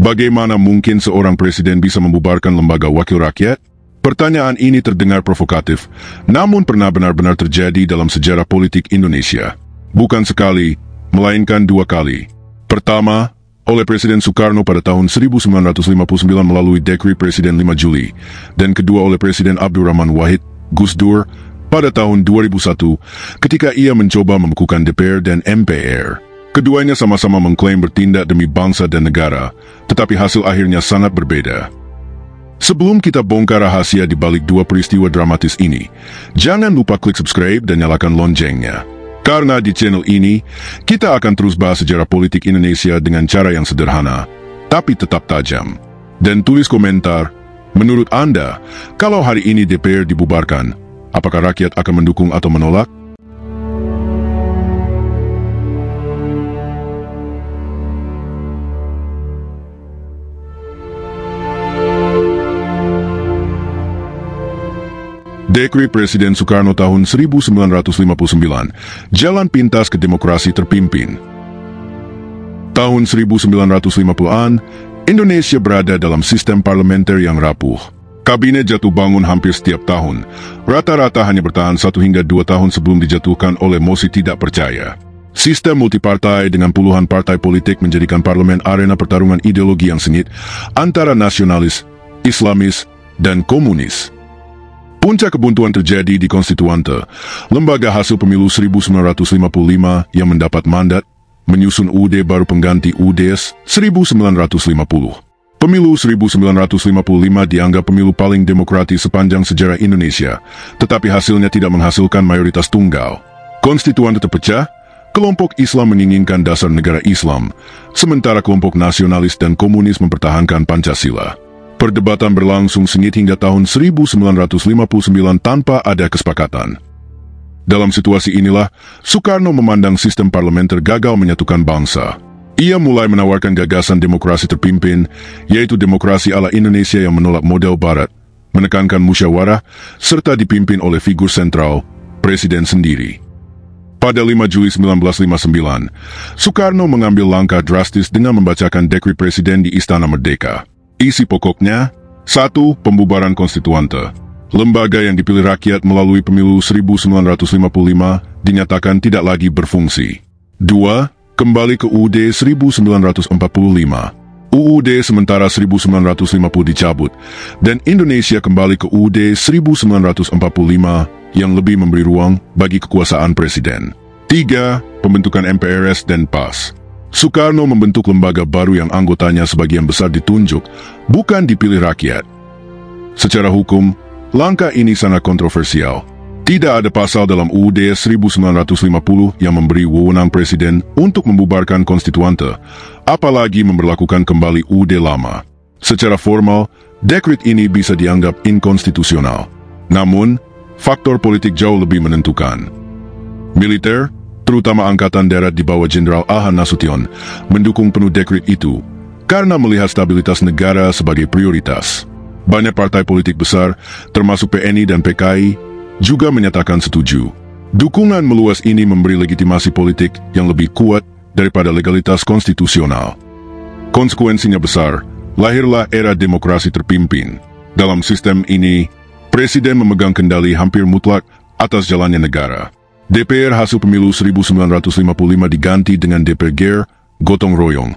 Bagaimana mungkin seorang presiden bisa membubarkan lembaga wakil rakyat? Pertanyaan ini terdengar provokatif, namun pernah benar-benar terjadi dalam sejarah politik Indonesia. Bukan sekali, melainkan 2 kali. Pertama, oleh Presiden Soekarno pada tahun 1959 melalui Dekri Presiden 5 Juli, dan kedua oleh Presiden Abdurrahman Wahid, Gus Dur, pada tahun 2001 ketika ia mencoba membekukan DPR dan MPR. Keduanya sama-sama mengklaim bertindak demi bangsa dan negara, tetapi hasil akhirnya sangat berbeda. Sebelum kita bongkar rahasia di balik 2 peristiwa dramatis ini, jangan lupa klik subscribe dan nyalakan loncengnya. Karena di channel ini, kita akan terus bahas sejarah politik Indonesia dengan cara yang sederhana, tapi tetap tajam. Dan tulis komentar, menurut Anda, kalau hari ini DPR dibubarkan, apakah rakyat akan mendukung atau menolak? Dekri Presiden Soekarno tahun 1959, Jalan Pintas ke Demokrasi Terpimpin. Tahun 1950-an, Indonesia berada dalam sistem parlementer yang rapuh. Kabinet jatuh bangun hampir setiap tahun. Rata-rata hanya bertahan 1 hingga 2 tahun sebelum dijatuhkan oleh mosi tidak percaya. Sistem multipartai dengan puluhan partai politik menjadikan parlemen arena pertarungan ideologi yang sengit antara nasionalis, Islamis, dan komunis. Puncak kebuntuan terjadi di Konstituante, lembaga hasil pemilu 1955 yang mendapat mandat menyusun UUD baru pengganti UUD 1950. Pemilu 1955 dianggap pemilu paling demokratis sepanjang sejarah Indonesia, tetapi hasilnya tidak menghasilkan mayoritas tunggal. Konstituante terpecah, kelompok Islam menginginkan dasar negara Islam, sementara kelompok nasionalis dan komunis mempertahankan Pancasila. Perdebatan berlangsung sengit hingga tahun 1959 tanpa ada kesepakatan. Dalam situasi inilah, Soekarno memandang sistem parlementer gagal menyatukan bangsa. Ia mulai menawarkan gagasan demokrasi terpimpin, yaitu demokrasi ala Indonesia yang menolak model Barat, menekankan musyawarah, serta dipimpin oleh figur sentral, Presiden sendiri. Pada 5 Juli 1959, Soekarno mengambil langkah drastis dengan membacakan Dekri Presiden di Istana Merdeka. Isi pokoknya, 1. Pembubaran Konstituante. Lembaga yang dipilih rakyat melalui pemilu 1955 dinyatakan tidak lagi berfungsi. 2. Kembali ke UUD 1945. UUD sementara 1950 dicabut, dan Indonesia kembali ke UUD 1945 yang lebih memberi ruang bagi kekuasaan presiden. 3. Pembentukan MPRS dan PAS. Soekarno membentuk lembaga baru yang anggotanya sebagian besar ditunjuk, bukan dipilih rakyat. Secara hukum, langkah ini sangat kontroversial. Tidak ada pasal dalam UUD 1950 yang memberi wewenang presiden untuk membubarkan konstituante, apalagi memberlakukan kembali UUD lama. Secara formal, dekret ini bisa dianggap inkonstitusional. Namun, faktor politik jauh lebih menentukan. Militer, terutama Angkatan Darat di bawah Jenderal A.H. Nasution, mendukung penuh dekret itu karena melihat stabilitas negara sebagai prioritas. Banyak partai politik besar, termasuk PNI dan PKI, juga menyatakan setuju. Dukungan meluas ini memberi legitimasi politik yang lebih kuat daripada legalitas konstitusional. Konsekuensinya besar, lahirlah era demokrasi terpimpin. Dalam sistem ini, presiden memegang kendali hampir mutlak atas jalannya negara. DPR hasil pemilu 1955 diganti dengan DPR gotong royong.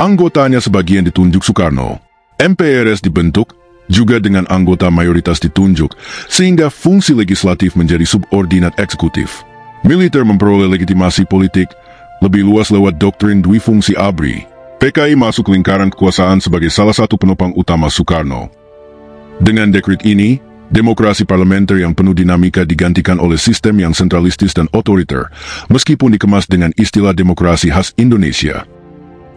Anggotanya sebagian ditunjuk Soekarno. MPRS dibentuk juga dengan anggota mayoritas ditunjuk, sehingga fungsi legislatif menjadi subordinat eksekutif. Militer memperoleh legitimasi politik lebih luas lewat doktrin dwi fungsi ABRI. PKI masuk lingkaran kekuasaan sebagai salah satu penopang utama Soekarno. Dengan dekret ini, demokrasi parlementer yang penuh dinamika digantikan oleh sistem yang sentralistis dan otoriter, meskipun dikemas dengan istilah demokrasi khas Indonesia.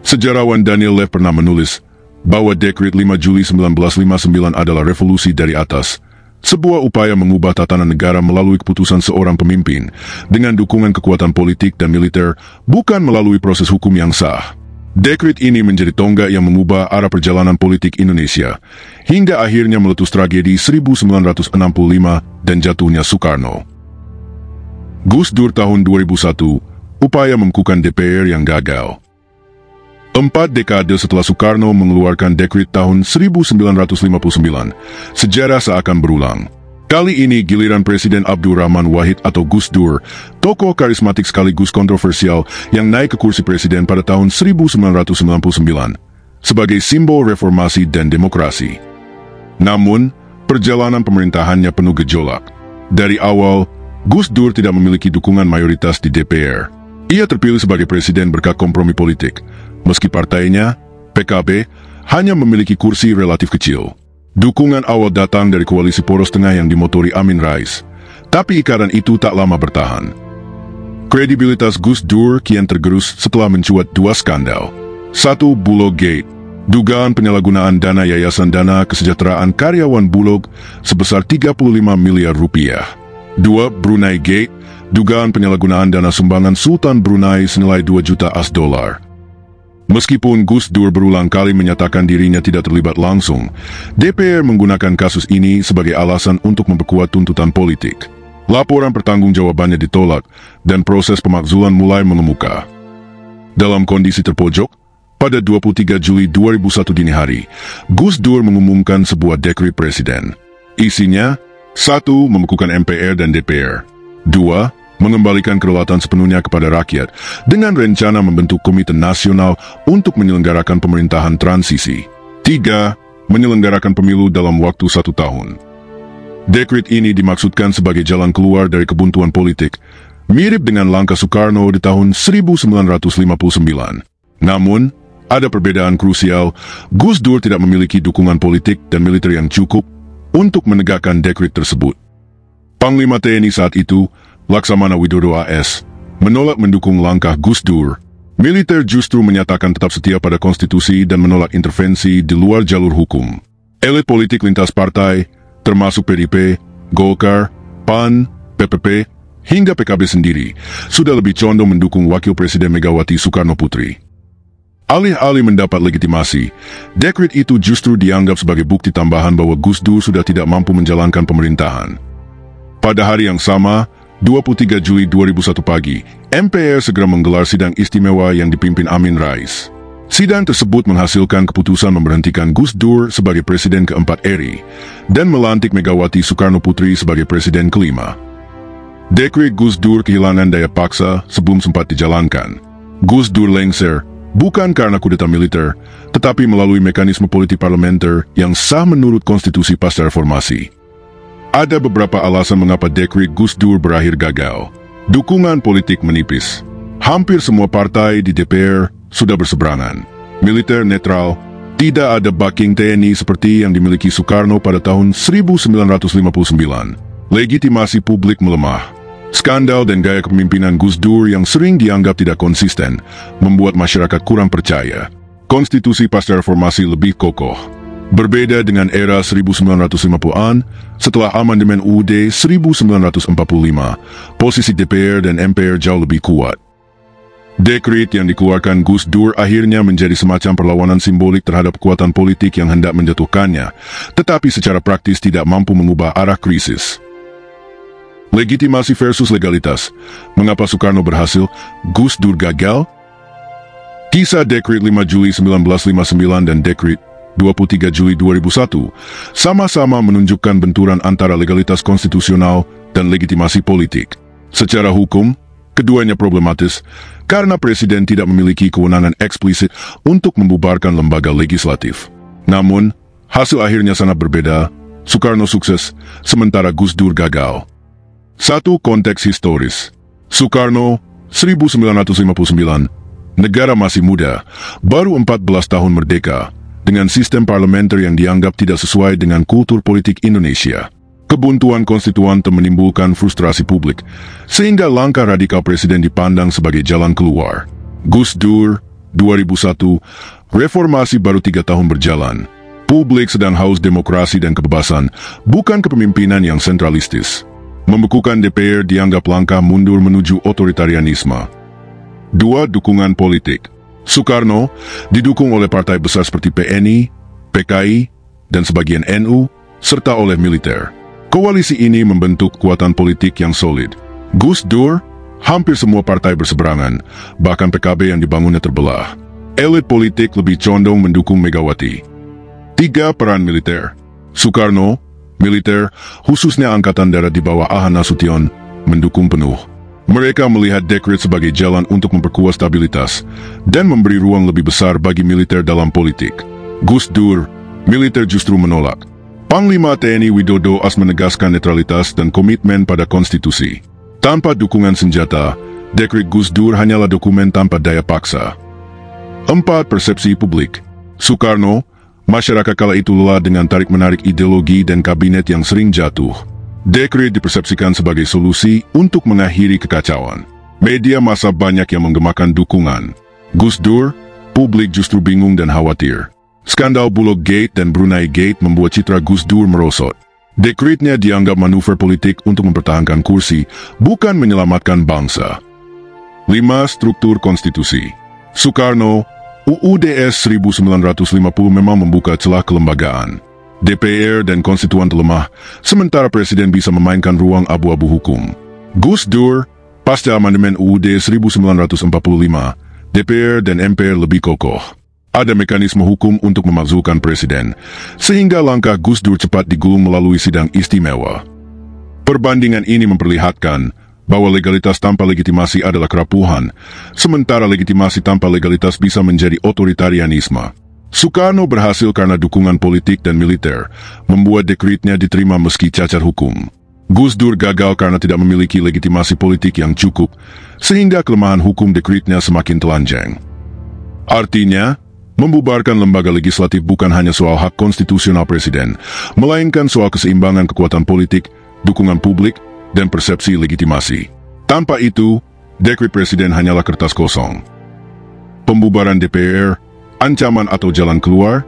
Sejarawan Daniel Lev pernah menulis bahwa dekret 5 Juli 1959 adalah revolusi dari atas, sebuah upaya mengubah tatanan negara melalui keputusan seorang pemimpin, dengan dukungan kekuatan politik dan militer, bukan melalui proses hukum yang sah. Dekret ini menjadi tonggak yang mengubah arah perjalanan politik Indonesia, hingga akhirnya meletus tragedi 1965 dan jatuhnya Soekarno. Gus Dur tahun 2001, upaya membekukan DPR yang gagal. 4 dekade setelah Soekarno mengeluarkan dekret tahun 1959, sejarah seakan berulang. Kali ini giliran Presiden Abdurrahman Wahid atau Gus Dur, tokoh karismatik sekaligus kontroversial yang naik ke kursi presiden pada tahun 1999, sebagai simbol reformasi dan demokrasi. Namun, perjalanan pemerintahannya penuh gejolak. Dari awal, Gus Dur tidak memiliki dukungan mayoritas di DPR. Ia terpilih sebagai presiden berkat kompromi politik, meski partainya, PKB, hanya memiliki kursi relatif kecil. Dukungan awal datang dari koalisi poros tengah yang dimotori Amin Rais, tapi ikatan itu tak lama bertahan. Kredibilitas Gus Dur kian tergerus setelah mencuat 2 skandal. 1. Bulog Gate, dugaan penyalahgunaan dana Yayasan Dana Kesejahteraan Karyawan Bulog sebesar 35 miliar rupiah. 2. Brunei Gate, dugaan penyalahgunaan dana sumbangan Sultan Brunei senilai 2 juta $. Meskipun Gus Dur berulang kali menyatakan dirinya tidak terlibat langsung, DPR menggunakan kasus ini sebagai alasan untuk memperkuat tuntutan politik. Laporan pertanggungjawabannya ditolak, dan proses pemakzulan mulai mengemuka. Dalam kondisi terpojok, pada 23 Juli 2001 dini hari, Gus Dur mengumumkan sebuah dekret presiden. Isinya, 1. Membekukan MPR dan DPR. 2. Mengembalikan kedaulatan sepenuhnya kepada rakyat dengan rencana membentuk Komite Nasional untuk menyelenggarakan pemerintahan transisi. 3. Menyelenggarakan pemilu dalam waktu 1 tahun. Dekret ini dimaksudkan sebagai jalan keluar dari kebuntuan politik, mirip dengan langkah Soekarno di tahun 1959. Namun, ada perbedaan krusial. Gus Dur tidak memiliki dukungan politik dan militer yang cukup untuk menegakkan dekret tersebut. Panglima TNI saat itu, Laksamana Widodo AS, menolak mendukung langkah Gus Dur. Militer justru menyatakan tetap setia pada konstitusi dan menolak intervensi di luar jalur hukum. Elit politik lintas partai, termasuk PDIP, Golkar, PAN, PPP, hingga PKB sendiri, sudah lebih condong mendukung Wakil Presiden Megawati Soekarno Putri. Alih-alih mendapat legitimasi, dekret itu justru dianggap sebagai bukti tambahan bahwa Gus Dur sudah tidak mampu menjalankan pemerintahan. Pada hari yang sama, 23 Juli 2001 pagi, MPR segera menggelar sidang istimewa yang dipimpin Amin Rais. Sidang tersebut menghasilkan keputusan memberhentikan Gus Dur sebagai Presiden keempat RI dan melantik Megawati Soekarno Putri sebagai Presiden kelima. Dekret Gus Dur kehilangan daya paksa sebelum sempat dijalankan. Gus Dur lengser, bukan karena kudeta militer, tetapi melalui mekanisme politik parlementer yang sah menurut konstitusi pasca reformasi. Ada beberapa alasan mengapa dekret Gus Dur berakhir gagal. Dukungan politik menipis. Hampir semua partai di DPR sudah berseberangan. Militer netral, tidak ada backing TNI seperti yang dimiliki Soekarno pada tahun 1959. Legitimasi publik melemah. Skandal dan gaya kepemimpinan Gus Dur yang sering dianggap tidak konsisten membuat masyarakat kurang percaya. Konstitusi pasca reformasi lebih kokoh. Berbeda dengan era 1950-an, setelah amandemen UUD 1945, posisi DPR dan MPR jauh lebih kuat. Dekret yang dikeluarkan Gus Dur akhirnya menjadi semacam perlawanan simbolik terhadap kekuatan politik yang hendak menjatuhkannya, tetapi secara praktis tidak mampu mengubah arah krisis. Legitimasi versus legalitas. Mengapa Soekarno berhasil, Gus Dur gagal? Kisah Dekret 5 Juli 1959 dan Dekret 23 Juli 2001 sama-sama menunjukkan benturan antara legalitas konstitusional dan legitimasi politik. Secara hukum, keduanya problematis karena presiden tidak memiliki kewenangan eksplisit untuk membubarkan lembaga legislatif. Namun, hasil akhirnya sangat berbeda. Soekarno sukses, sementara Gus Dur gagal. 1. Konteks historis. Soekarno, 1959, negara masih muda, baru 14 tahun merdeka, dengan sistem parlementer yang dianggap tidak sesuai dengan kultur politik Indonesia. Kebuntuan konstituante menimbulkan frustrasi publik, sehingga langkah radikal presiden dipandang sebagai jalan keluar. Gus Dur, 2001, reformasi baru 3 tahun berjalan. Publik sedang haus demokrasi dan kebebasan, bukan kepemimpinan yang sentralistis. Membekukan DPR dianggap langkah mundur menuju otoritarianisme. 2. Dukungan politik. Soekarno didukung oleh partai besar seperti PNI, PKI, dan sebagian NU, serta oleh militer. Koalisi ini membentuk kekuatan politik yang solid. Gus Dur, hampir semua partai berseberangan, bahkan PKB yang dibangunnya terbelah. Elit politik lebih condong mendukung Megawati. 3. Peran militer. Soekarno, militer, khususnya Angkatan Darat di bawah AH Nasution, mendukung penuh. Mereka melihat dekret sebagai jalan untuk memperkuat stabilitas dan memberi ruang lebih besar bagi militer dalam politik. Gus Dur, militer justru menolak. Panglima TNI Widodo as menegaskan netralitas dan komitmen pada konstitusi. Tanpa dukungan senjata, dekret Gus Dur hanyalah dokumen tanpa daya paksa. 4. Persepsi publik. Soekarno, masyarakat kala itu lelah dengan tarik-menarik ideologi dan kabinet yang sering jatuh. Dekret dipersepsikan sebagai solusi untuk mengakhiri kekacauan. Media massa banyak yang menggemakan dukungan. Gus Dur, publik justru bingung dan khawatir. Skandal Bulog Gate dan Brunei Gate membuat citra Gus Dur merosot. Dekretnya dianggap manuver politik untuk mempertahankan kursi, bukan menyelamatkan bangsa. 5. Struktur konstitusi. Soekarno, UUDS 1950 memang membuka celah kelembagaan. DPR dan konstituan lemah, sementara presiden bisa memainkan ruang abu-abu hukum. Gus Dur, pasca amandemen UUD 1945, DPR dan MPR lebih kokoh. Ada mekanisme hukum untuk memakzulkan presiden, sehingga langkah Gus Dur cepat digulung melalui sidang istimewa. Perbandingan ini memperlihatkan bahwa legalitas tanpa legitimasi adalah kerapuhan, sementara legitimasi tanpa legalitas bisa menjadi otoritarianisme. Soekarno berhasil karena dukungan politik dan militer, membuat dekretnya diterima meski cacat hukum. Gus Dur gagal karena tidak memiliki legitimasi politik yang cukup, sehingga kelemahan hukum dekretnya semakin telanjang. Artinya, membubarkan lembaga legislatif bukan hanya soal hak konstitusional presiden, melainkan soal keseimbangan kekuatan politik, dukungan publik, dan persepsi legitimasi. Tanpa itu, dekret presiden hanyalah kertas kosong. Pembubaran DPR, ancaman atau jalan keluar?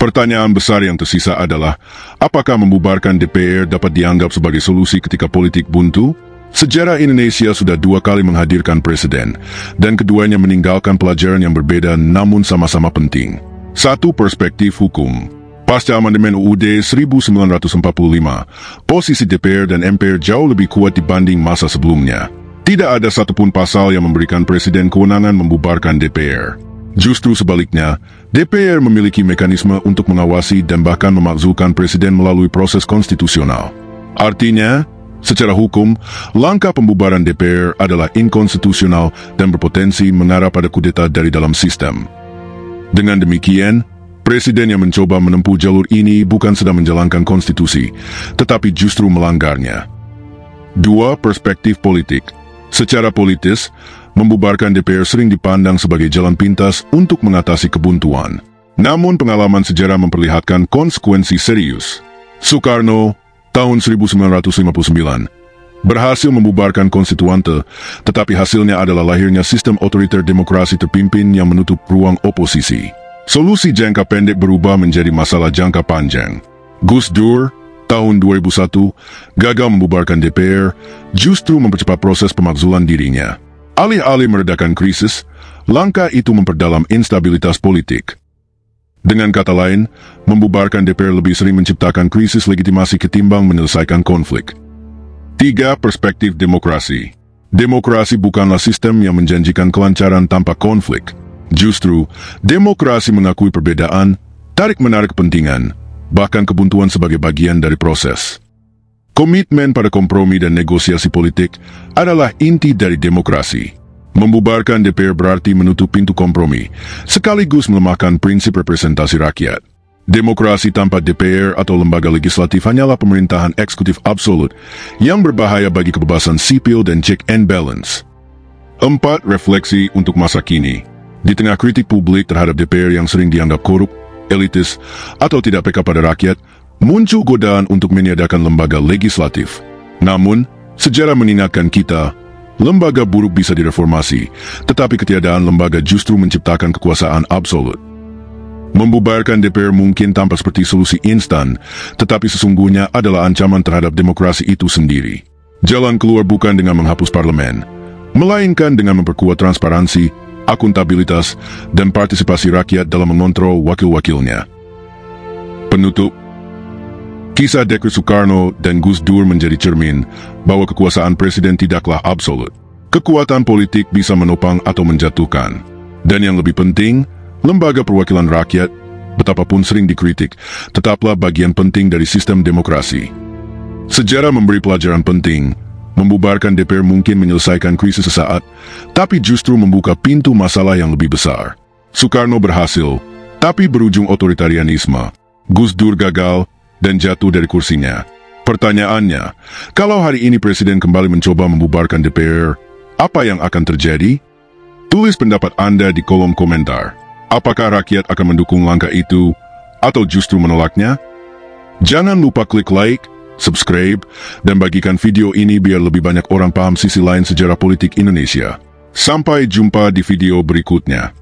Pertanyaan besar yang tersisa adalah, apakah membubarkan DPR dapat dianggap sebagai solusi ketika politik buntu? Sejarah Indonesia sudah 2 kali menghadirkan presiden, dan keduanya meninggalkan pelajaran yang berbeda namun sama-sama penting. 1. Perspektif hukum. Pasca amandemen UUD 1945, posisi DPR dan MPR jauh lebih kuat dibanding masa sebelumnya. Tidak ada satupun pasal yang memberikan presiden kewenangan membubarkan DPR. Justru sebaliknya, DPR memiliki mekanisme untuk mengawasi dan bahkan memakzulkan presiden melalui proses konstitusional. Artinya, secara hukum, langkah pembubaran DPR adalah inkonstitusional dan berpotensi mengarah pada kudeta dari dalam sistem. Dengan demikian, presiden yang mencoba menempuh jalur ini bukan sedang menjalankan konstitusi, tetapi justru melanggarnya. 2. Perspektif politik. Secara politis, membubarkan DPR sering dipandang sebagai jalan pintas untuk mengatasi kebuntuan. Namun pengalaman sejarah memperlihatkan konsekuensi serius. Soekarno, tahun 1959, berhasil membubarkan konstituante, tetapi hasilnya adalah lahirnya sistem otoriter demokrasi terpimpin yang menutup ruang oposisi. Solusi jangka pendek berubah menjadi masalah jangka panjang. Gus Dur, tahun 2001, gagal membubarkan DPR, justru mempercepat proses pemakzulan dirinya. Alih-alih meredakan krisis, langkah itu memperdalam instabilitas politik. Dengan kata lain, membubarkan DPR lebih sering menciptakan krisis legitimasi ketimbang menyelesaikan konflik. 3. Perspektif demokrasi. Demokrasi bukanlah sistem yang menjanjikan kelancaran tanpa konflik. Justru, demokrasi mengakui perbedaan, tarik-menarik kepentingan, bahkan kebuntuan sebagai bagian dari proses. Komitmen pada kompromi dan negosiasi politik adalah inti dari demokrasi. Membubarkan DPR berarti menutup pintu kompromi, sekaligus melemahkan prinsip representasi rakyat. Demokrasi tanpa DPR atau lembaga legislatif hanyalah pemerintahan eksekutif absolut yang berbahaya bagi kebebasan sipil dan check and balance. 4. Refleksi untuk masa kini. Di tengah kritik publik terhadap DPR yang sering dianggap korup, elitis, atau tidak peka pada rakyat, muncul godaan untuk meniadakan lembaga legislatif. Namun, sejarah mengingatkan kita, lembaga buruk bisa direformasi, tetapi ketiadaan lembaga justru menciptakan kekuasaan absolut. Membubarkan DPR mungkin tampak seperti solusi instan, tetapi sesungguhnya adalah ancaman terhadap demokrasi itu sendiri. Jalan keluar bukan dengan menghapus parlemen, melainkan dengan memperkuat transparansi, akuntabilitas, dan partisipasi rakyat dalam mengontrol wakil-wakilnya. Penutup. Kisah dekret Soekarno dan Gus Dur menjadi cermin bahwa kekuasaan presiden tidaklah absolut. Kekuatan politik bisa menopang atau menjatuhkan. Dan yang lebih penting, lembaga perwakilan rakyat, betapapun sering dikritik, tetaplah bagian penting dari sistem demokrasi. Sejarah memberi pelajaran penting. Membubarkan DPR mungkin menyelesaikan krisis sesaat, tapi justru membuka pintu masalah yang lebih besar. Soekarno berhasil, tapi berujung otoritarianisme. Gus Dur gagal dan jatuh dari kursinya. Pertanyaannya, kalau hari ini Presiden kembali mencoba membubarkan DPR, apa yang akan terjadi? Tulis pendapat Anda di kolom komentar. Apakah rakyat akan mendukung langkah itu, atau justru menolaknya? Jangan lupa klik like, subscribe, dan bagikan video ini biar lebih banyak orang paham sisi lain sejarah politik Indonesia. Sampai jumpa di video berikutnya.